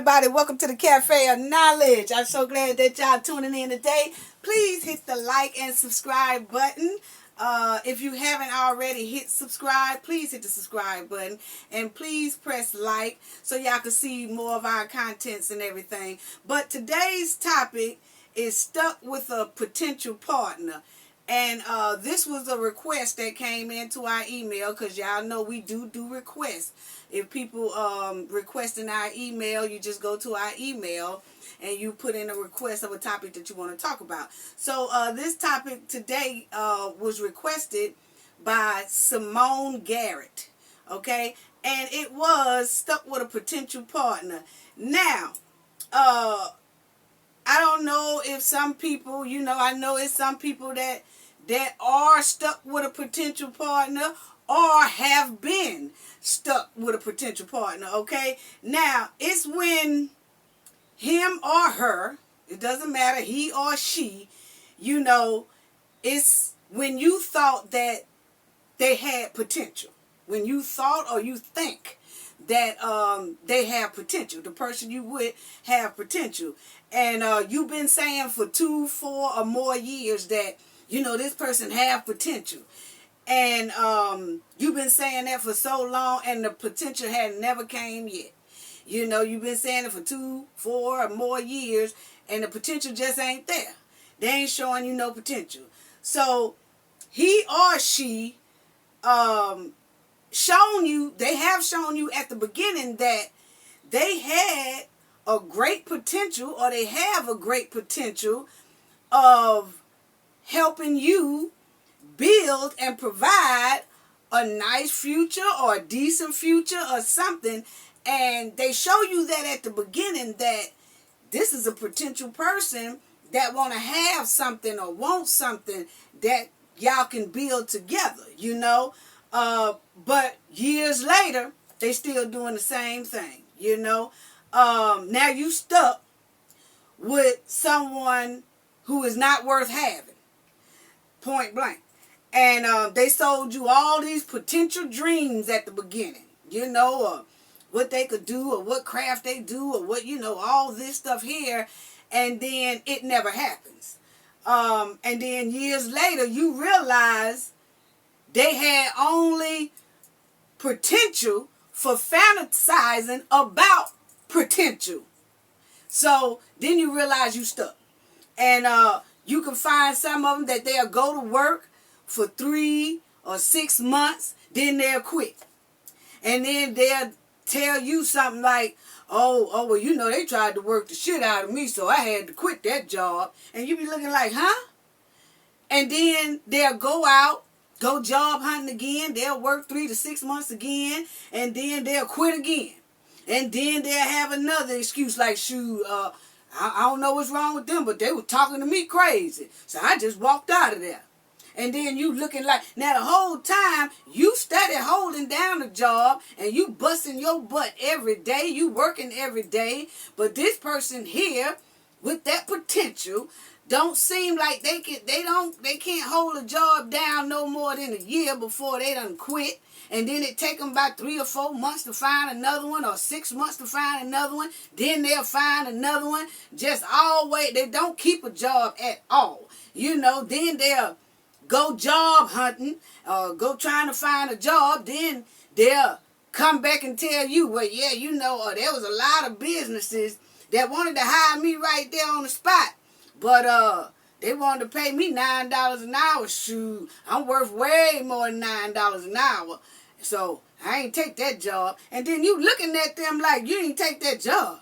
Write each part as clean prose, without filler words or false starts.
everybody. Welcome to the Cafe of Knowledge. I'm so glad that y'all tuning in today. Please hit the like and subscribe button. If you haven't already hit subscribe, please hit the subscribe button. And please press like so y'all can see more of our contents and everything. But today's topic is stuck with a potential partner. And this was a request that came into our email, because y'all know we do requests. If people request in our email, you just go to our email and you put in a request of a topic that you want to talk about. So this topic today was requested by Simone Garrett, okay? And it was stuck with a potential partner. Now, I don't know if some people, I know it's some people that are stuck with a potential partner or have been stuck with a potential partner, okay? Now, it's when him or her, it doesn't matter, he or she, it's when you thought that they had potential. When you thought or you think that they have potential. The person you with have potential. And you've been saying for 2, 4 or more years that, this person have potential. And you've been saying that for so long and the potential had never came yet. You've been saying it for 2, 4 or more years and the potential just ain't there. They ain't showing you no potential. So he or she they have shown you at the beginning that they had a great potential, or they have a great potential of helping you build and provide a nice future or a decent future or something. And they show you that at the beginning, that this is a potential person that want to have something or want something that y'all can build together, but years later, they still doing the same thing, Now you stuck with someone who is not worth having, point blank. And they sold you all these potential dreams at the beginning, or what they could do, or what craft they do, or what, all this stuff here. And then it never happens. And then years later, you realize they had only potential for fantasizing about potential. So then you realize you stuck. And you can find some of them that they'll go to work for 3 or 6 months, then they'll quit. And then they'll tell you something like, well, they tried to work the shit out of me, so I had to quit that job. And you be looking like, huh? And then they'll go out, go job hunting again. They'll work 3 to 6 months again, and then they'll quit again. And then they'll have another excuse like, shoot, I don't know what's wrong with them, but they were talking to me crazy, so I just walked out of there. And then you looking like, now the whole time, you steady holding down the job, and you busting your butt every day, you working every day, but this person here, with that potential, don't seem like they can't hold a job down no more than a year before they done quit. And then it take them about 3 or 4 months to find another one, or 6 months to find another one. Then they'll find another one. Just always, they don't keep a job at all. Then they'll go job hunting, go trying to find a job. Then they'll come back and tell you, well, yeah, there was a lot of businesses that wanted to hire me right there on the spot. But they wanted to pay me $9 an hour. Shoot, I'm worth way more than $9 an hour. So I ain't take that job. And then you looking at them like you ain't take that job.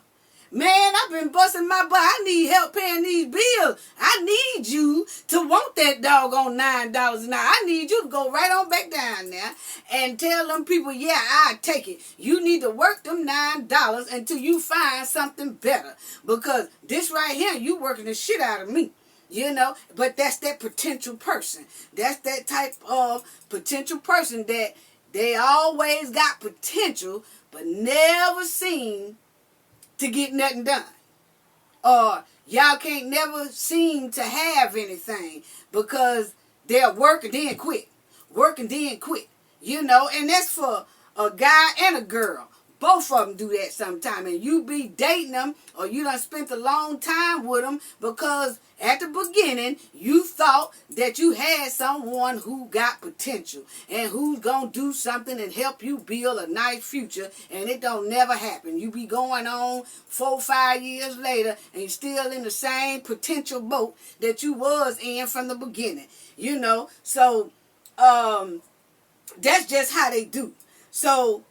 Man, I've been busting my butt. I need help paying these bills. I need you to want that doggone $9 an hour. I need you to go right on back down there and tell them people, yeah, I'll take it. You need to work them $9 until you find something better. Because this right here, you working the shit out of me. But that's that potential person. That's that type of potential person that they always got potential, but never seem to get nothing done. Or y'all can't never seem to have anything because they'll work and then quit. Work and then quit. And that's for a guy and a girl. Both of them do that sometime, and you be dating them, or you done spent a long time with them because at the beginning you thought that you had someone who got potential and who's gonna do something and help you build a nice future, and it don't never happen. You be going on 4-5 years later, and you're still in the same potential boat that you was in from the beginning. So that's just how they do. So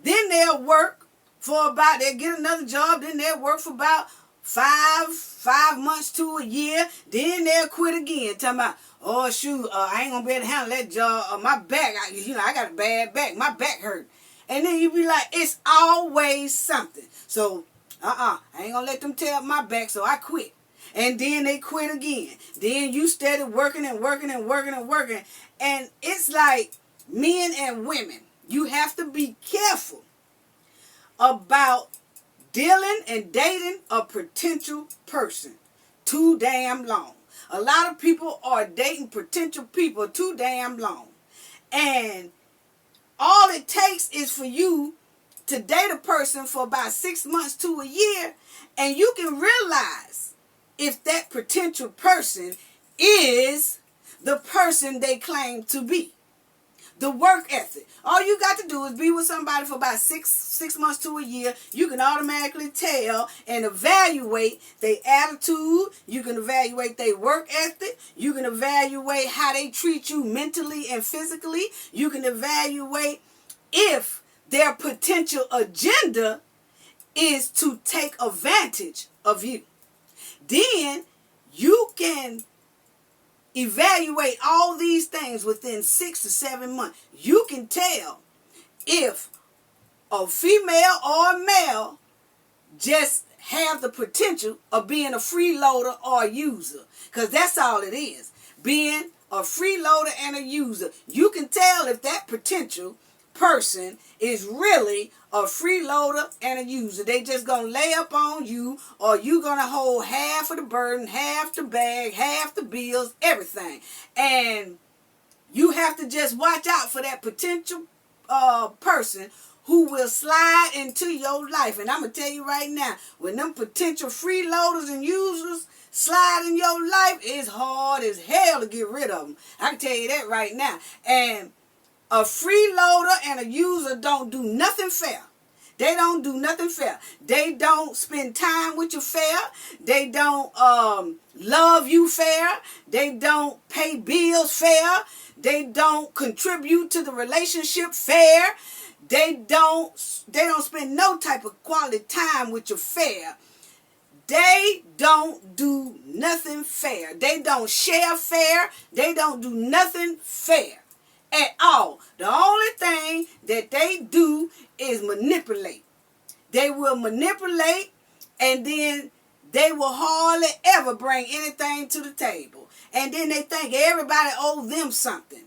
then they'll work they'll get another job, then they'll work for about 5 months to a year, then they'll quit again, talking about, oh shoot, I ain't gonna be able to handle that job, my back, I got a bad back, my back hurt. And then you be like, it's always something. So, I ain't gonna let them tear up my back, so I quit. And then they quit again. Then you started working and working and working and working. And it's like men and women, you have to be careful about dealing and dating a potential person too damn long. A lot of people are dating potential people too damn long. And all it takes is for you to date a person for about 6 months to a year, and you can realize if that potential person is the person they claim to be. The work ethic. All you got to do is be with somebody for about six months to a year. You can automatically tell and evaluate their attitude. You can evaluate their work ethic. You can evaluate how they treat you mentally and physically. You can evaluate if their potential agenda is to take advantage of you. Then you can evaluate all these things within 6 to 7 months. You can tell if a female or a male just have the potential of being a freeloader or a user. Because that's all it is. Being a freeloader and a user. You can tell if that potential person is really a freeloader and a user. They just gonna lay up on you, or you gonna hold half of the burden, half the bag, half the bills, everything. And you have to just watch out for that potential person who will slide into your life. And I'm gonna tell you right now, when them potential freeloaders and users slide in your life, it's hard as hell to get rid of them. I can tell you that right now. And a freeloader and a user don't do nothing fair. They don't do nothing fair. They don't spend time with you fair. They don't love you fair. They don't pay bills fair. They don't contribute to the relationship fair. They don't spend no type of quality time with you fair. They don't do nothing fair. They don't share fair. They don't do nothing fair at all. The only thing that they do is manipulate. They will manipulate, and then they will hardly ever bring anything to the table. And then they think everybody owes them something.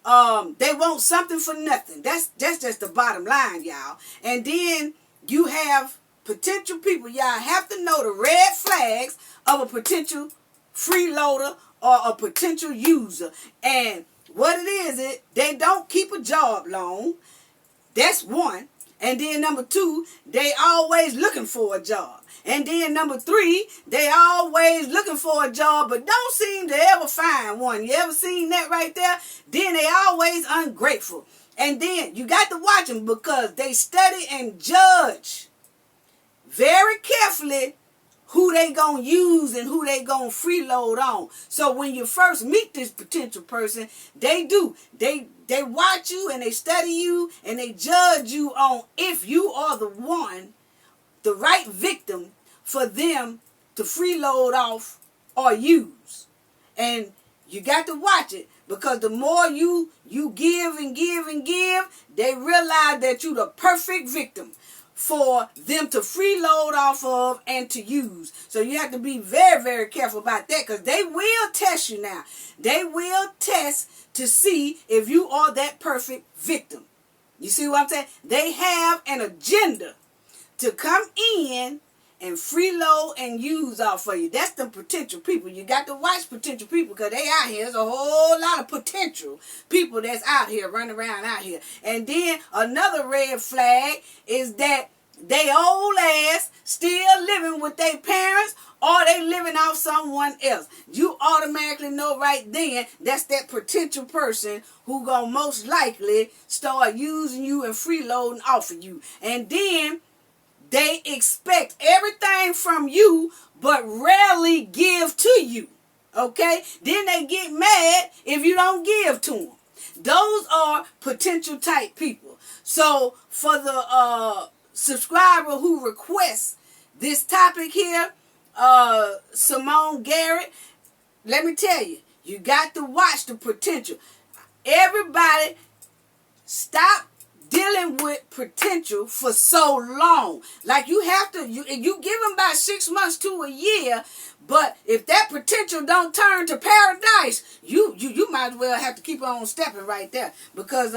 They want something for nothing. That's just the bottom line, y'all. And then you have potential people. Y'all have to know the red flags of a potential freeloader or a potential user. And what it is, they don't keep a job long. That's one. And then number two, they always looking for a job. And then number three, they always looking for a job but don't seem to ever find one. You ever seen that right there? Then they always ungrateful. And then you got to watch them because they study and judge very carefully who they gonna use and who they gonna freeload on. So when you first meet this potential person, they watch you and they study you and they judge you on if you are the one, the right victim for them to freeload off or use. And you got to watch it, because the more you give and give and give, they realize that you're the perfect victim for them to freeload off of and to use. So you have to be very, very careful about that, because they will test you now. They will test to see if you are that perfect victim. You see what I'm saying? They have an agenda to come in and freeload and use off of you. That's the potential people. You got to watch potential people because they out here. There's a whole lot of potential people that's out here, running around out here. And then another red flag is that they old ass still living with their parents or they living off someone else. You automatically know right then that's that potential person who gonna most likely start using you and freeloading off of you. And then they expect everything from you but rarely give to you. Okay? Then they get mad if you don't give to them. Those are potential type people. So for the subscriber who requests this topic here, Simone Garrett, let me tell you, you got to watch the potential. Everybody stop dealing with potential for so long. Like you have to, you give them about 6 months to a year, but if that potential don't turn to paradise, you might as well have to keep on stepping right there because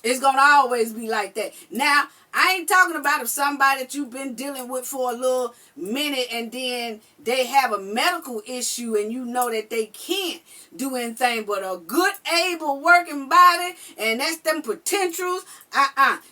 it's gonna always be like that. Now, I ain't talking about if somebody that you've been dealing with for a little minute and then they have a medical issue and you know that they can't do anything but a good, able working body, and that's them potentials.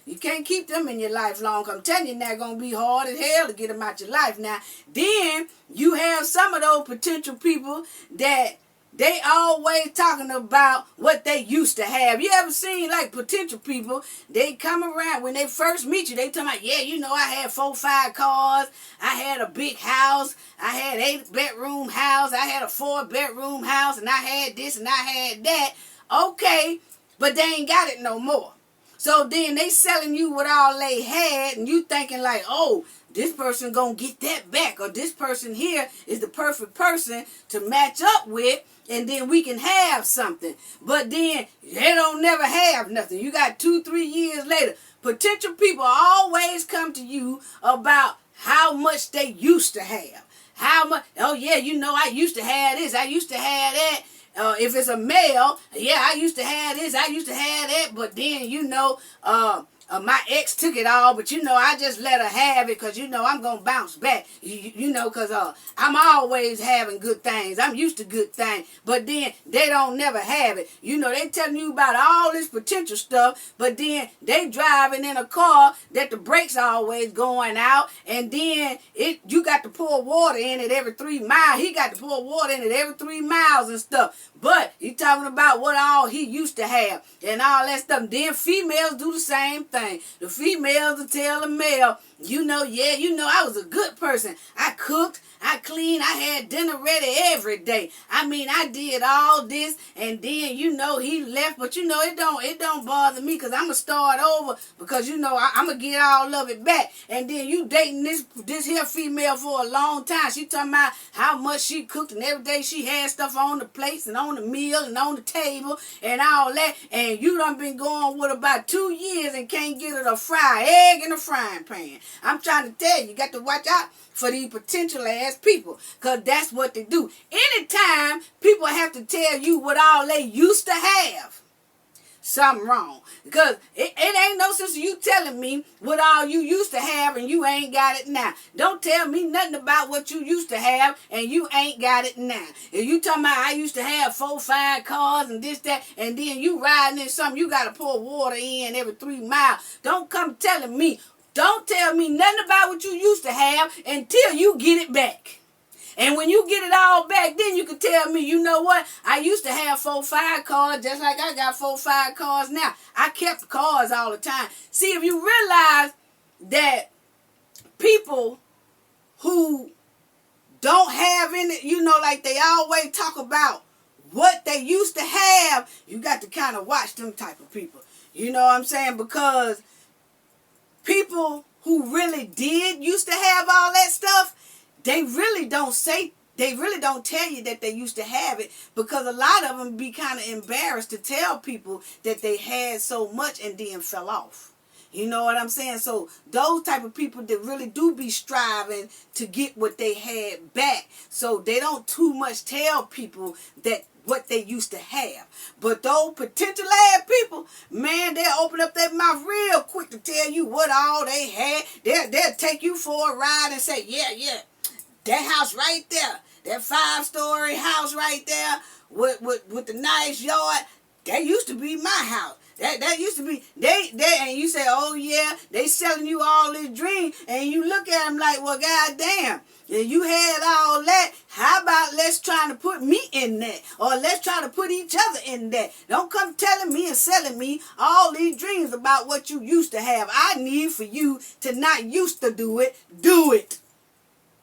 You can't keep them in your life long. I'm telling you, that's going to be hard as hell to get them out your life. Now, then you have some of those potential people that they always talking about what they used to have. You ever seen like potential people, they come around when they first meet you, they talking about, yeah, you know, I had 4, 5 cars, I had a big house, I had 8-bedroom house, I had a 4-bedroom house, and I had this and I had that. Okay, but they ain't got it no more. So then they selling you what all they had, and you thinking like, oh, this person gonna get that back, or this person here is the perfect person to match up with, and then we can have something. But then they don't never have nothing. You got 2, 3 years later. Potential people always come to you about how much they used to have. How much, oh yeah, you know, I used to have this, I used to have that. If it's a male, yeah, I used to have this, I used to have that, but then, you know, my ex took it all, but you know, I just let her have it because, you know, I'm going to bounce back, you know, because I'm always having good things. I'm used to good things, but then they don't never have it. You know, they telling you about all this potential stuff, but then they driving in a car that the brakes are always going out, and then you got to pour water in it every 3 miles. He got to pour water in it every 3 miles and stuff, but he talking about what all he used to have and all that stuff. Then females do the same thing. The females will tell the male, you know, yeah, you know, I was a good person. I cooked, I cleaned, I had dinner ready every day. I mean, I did all this, and then, you know, he left, but you know, it don't bother me because I'm going to start over because, you know, I'm going to get all of it back. And then you dating this here female for a long time. She talking about how much she cooked, and every day she had stuff on the plates and on the meal and on the table and all that. And you done been going with about 2 years and can't get her to fry egg in a frying pan. I'm trying to tell you, you got to watch out for these potential ass people, because that's what they do. Anytime people have to tell you what all they used to have, something wrong. Because it ain't no sense of you telling me what all you used to have and you ain't got it now. Don't tell me nothing about what you used to have and you ain't got it now. If you talking about I used to have 4, 5 cars and this, that, and then you riding in something you got to pour water in every 3 miles. Don't come telling me. Don't tell me nothing about what you used to have until you get it back. And when you get it all back, then you can tell me, you know what? I used to have 4, 5 cars just like I got 4, 5 cars now. I kept cars all the time. See, if you realize that people who don't have any, you know, like they always talk about what they used to have, you got to kind of watch them type of people. You know what I'm saying? Because people who really did used to have all that stuff, they really don't tell you that they used to have it, because a lot of them be kind of embarrassed to tell people that they had so much and then fell off. You know what I'm saying? So those type of people that really do be striving to get what they had back. So they don't too much tell people that what they used to have. But those potential ass people, man, they'll open up their mouth real quick to tell you what all they had. They'll take you for a ride and say, yeah, that house right there, that 5-story house right there with the nice yard, that used to be my house. That used to be, they and you say, oh yeah, they selling you all this dream, and you look at them like, well, goddamn, and you had all that. How about let's try to put me in that, or let's try to put each other in that. Don't come telling me and selling me all these dreams about what you used to have. I need for you to not used to do it.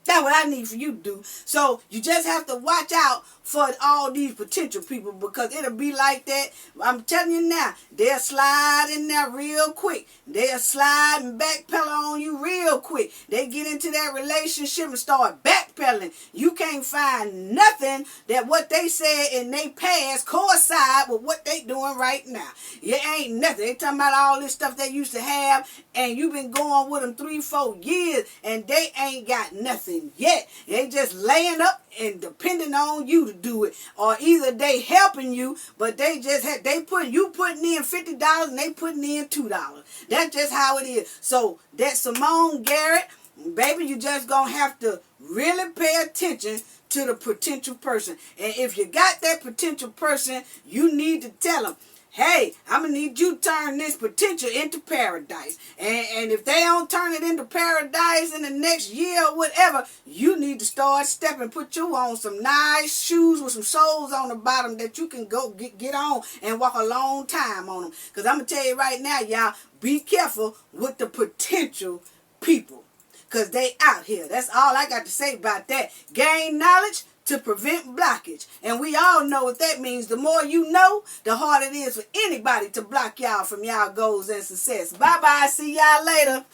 That's what I need for you to do. So you just have to watch out for all these potential people, because it'll be like that. I'm telling you now, they'll slide in there real quick. They'll slide and backpedal on you real quick. They get into that relationship and start backpedaling. You can't find nothing that what they said in their past coincide with what they doing right now. It ain't nothing. They talking about all this stuff they used to have, and you've been going with them 3-4 years, and they ain't got nothing yet. They just laying up and depending on you to do it, or either they helping you, but they just putting in $50 and they putting in $2. That's just how it is. So that Simone Garrett, baby, you just gonna have to really pay attention to the potential person. And if you got that potential person, you need to tell them, hey, I'm going to need you to turn this potential into paradise. And if they don't turn it into paradise in the next year or whatever, you need to start stepping, put you on some nice shoes with some soles on the bottom that you can go get on and walk a long time on them. Because I'm going to tell you right now, y'all, be careful with the potential people, because they out here. That's all I got to say about that. Gain knowledge to prevent blockage. And we all know what that means. The more you know, the harder it is for anybody to block y'all from y'all goals and success. Bye-bye. See y'all later.